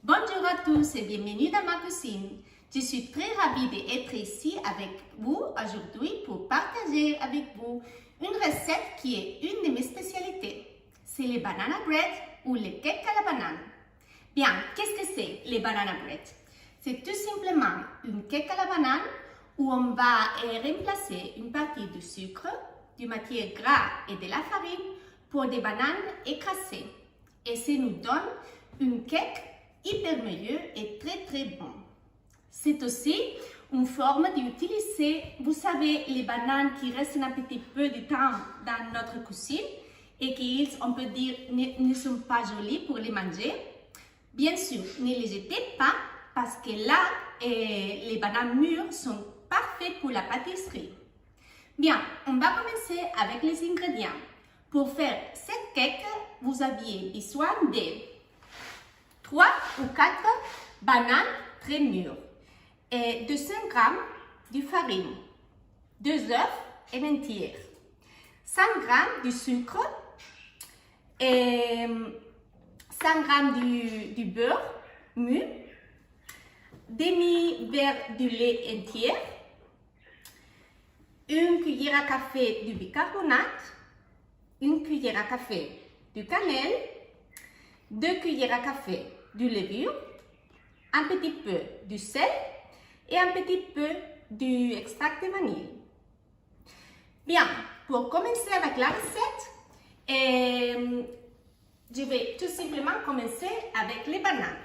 Bonjour à tous et bienvenue dans ma cuisine. Je suis très ravie d'être ici avec vous aujourd'hui pour partager avec vous une recette qui est une de mes spécialités. C'est les banana bread ou les cakes à la banane. Bien, qu'est-ce que c'est les banana bread? C'est tout simplement une cake à la banane où on va remplacer une partie du sucre, du matière gras et de la farine pour des bananes écrasées. Et ça nous donne une cake hyper meilleur et très bon. C'est aussi une forme d'utiliser, vous savez, les bananes qui restent un petit peu de temps dans notre cuisine et qui, on peut dire, ne sont pas jolies pour les manger. Bien sûr, ne les jetez pas parce que là, les bananes mûres sont parfaites pour la pâtisserie. Bien, on va commencer avec les ingrédients. Pour faire cette cake, vous aviez besoin de 3 ou 4 bananes très mûres et 200 g de farine, 2 œufs entiers, 100 g de sucre et 100 g du beurre mûr, demi-verre de lait entier, une cuillère à café de bicarbonate, une cuillère à café de cannelle, 2 cuillères à café de levure, un petit peu de sel et un petit peu d'extrait de vanille. Bien, pour commencer avec la recette, je vais tout simplement commencer avec les bananes.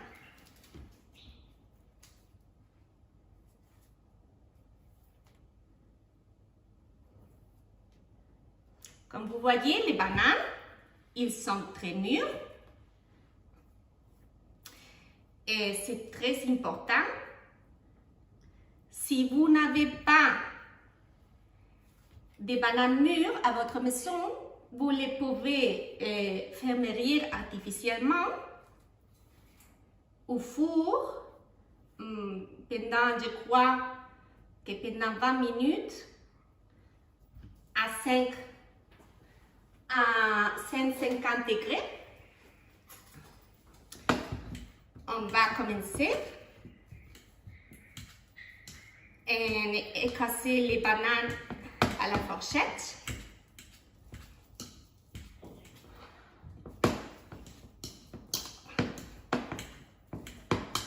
Comme vous voyez, les bananes, ils sont très mûrs. Et c'est très important. Si vous n'avez pas de bananes mûres à votre maison, vous les pouvez faire mûrir artificiellement au four pendant, je crois, que pendant 20 minutes à 150 degrés. On va commencer et écraser les bananes à la fourchette.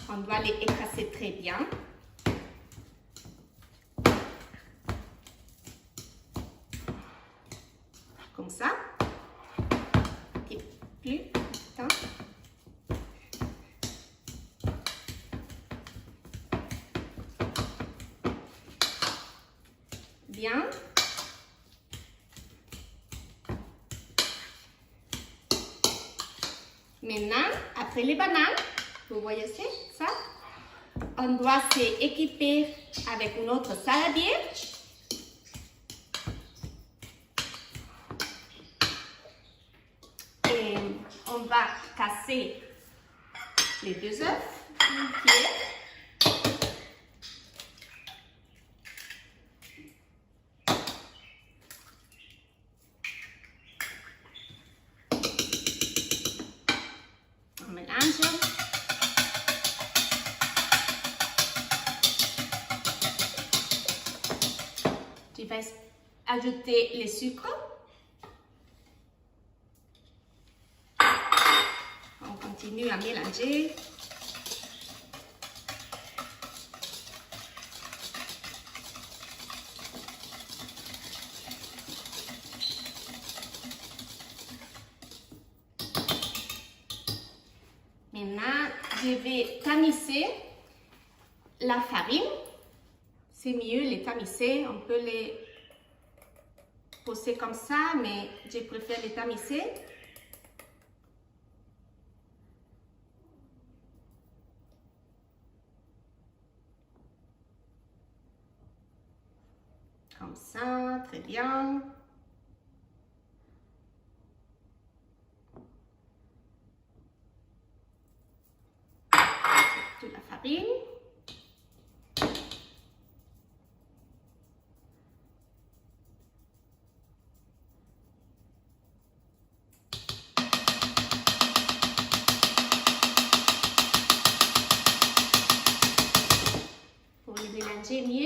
On doit les écraser très bien. Comme ça. Un petit peu plus temps. Bien. Maintenant, après les bananes, vous voyez ça, on doit s'équiper avec une autre saladière. Et on va casser les 2 œufs entiers. On mélange. Je vais ajouter le sucre. On continue à mélanger. Maintenant, je vais tamiser la farine. C'est mieux les tamiser. On peut les poser comme ça, mais je préfère les tamiser. Comme ça, très bien. De la farine.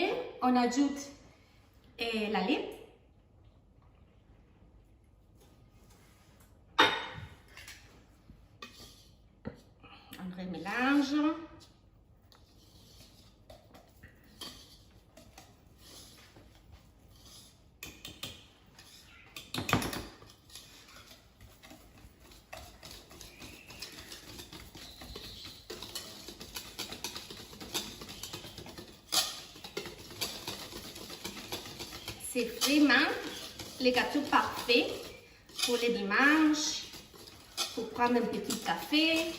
terminer, on ajoute la lait. On remélange. C'est vraiment le gâteau parfait pour le dimanche, pour prendre un petit café,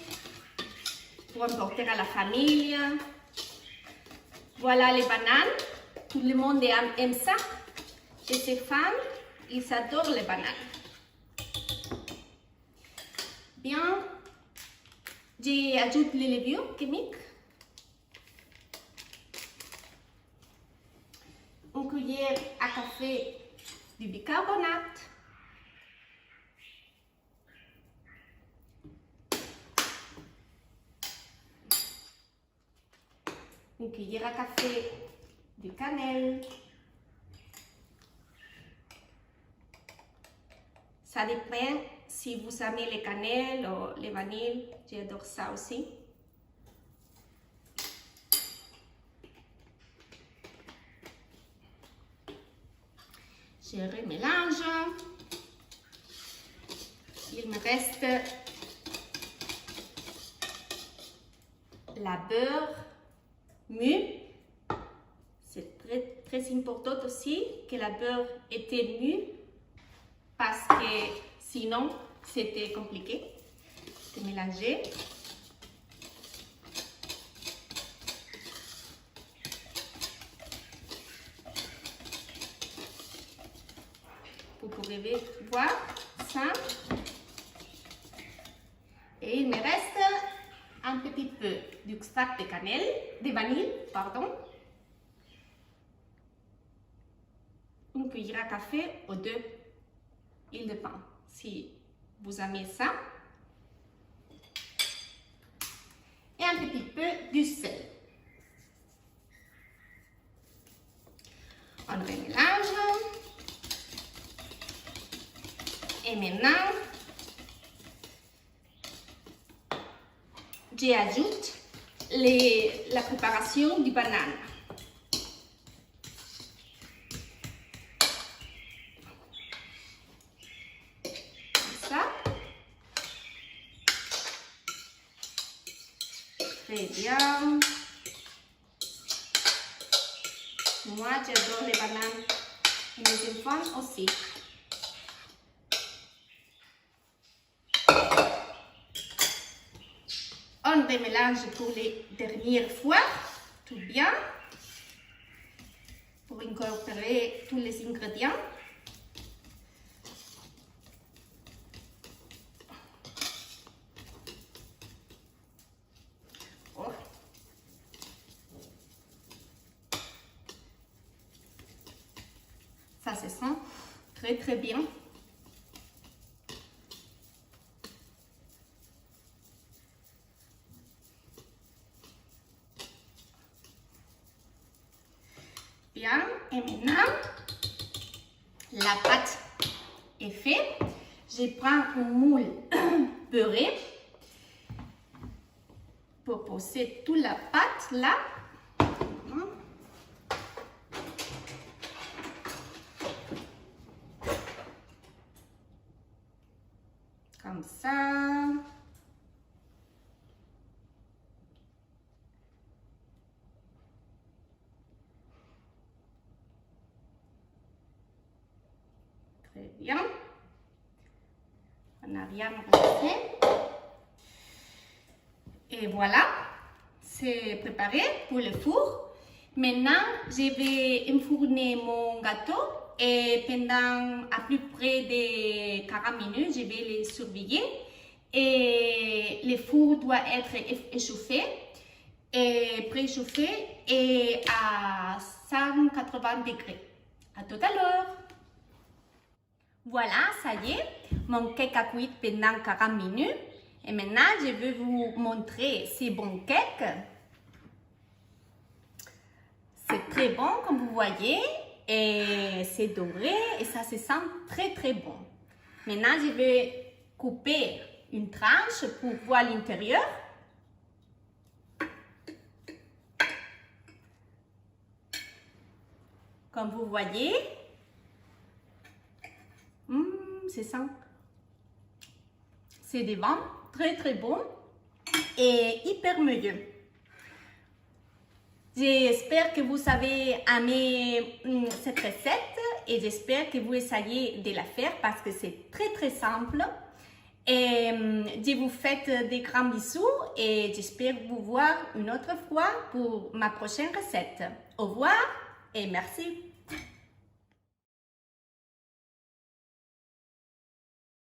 pour emporter à la famille. Voilà les bananes. Tout le monde aime ça. Chez ces femmes, ils adorent les bananes. Bien, j'ajoute les levures chimiques. Une cuillère à café du bicarbonate. Une cuillère à café de cannelle. Ça dépend si vous aimez les cannelles ou les vanilles. J'adore ça aussi. Je remélange. Il me reste la beurre mû. C'est très important aussi que la beurre était mû parce que sinon c'était compliqué de mélanger. Vous pouvez voir ça. Et il me reste un petit peu d'extrait de cannelle, de vanille, pardon. Une cuillère à café ou deux. Il dépend si vous aimez ça. Et un petit peu du sel. On remélange. Et maintenant, j'ajoute la préparation du banane. Ça. Très bien. Moi, j'adore les bananes. Et mes enfants aussi. On remélange pour les dernières fois, tout bien, pour incorporer tous les ingrédients. Oh. Ça se sent très bien. Bien, et maintenant, la pâte est faite. Je prends un moule beurré pour poser toute la pâte là. Comme ça. Très bien. On n'a rien refait. Et voilà, c'est préparé pour le four. Maintenant, je vais enfourner mon gâteau et pendant à peu près de 40 minutes, je vais les surveiller. Et le four doit être échauffé et préchauffé et à 180 degrés. À tout à l'heure. Voilà, ça y est, mon cake a cuit pendant 40 minutes. Et maintenant, je vais vous montrer ces bons cakes. C'est très bon comme vous voyez et c'est doré et ça se sent très très bon. Maintenant, je vais couper une tranche pour voir l'intérieur. Comme vous voyez, c'est des vins très très bons et hyper meilleux. J'espère que vous avez aimé cette recette et j'espère que vous essayez de la faire parce que c'est très très simple. Et je vous fais des grands bisous et j'espère vous voir une autre fois pour ma prochaine recette. Au revoir et merci.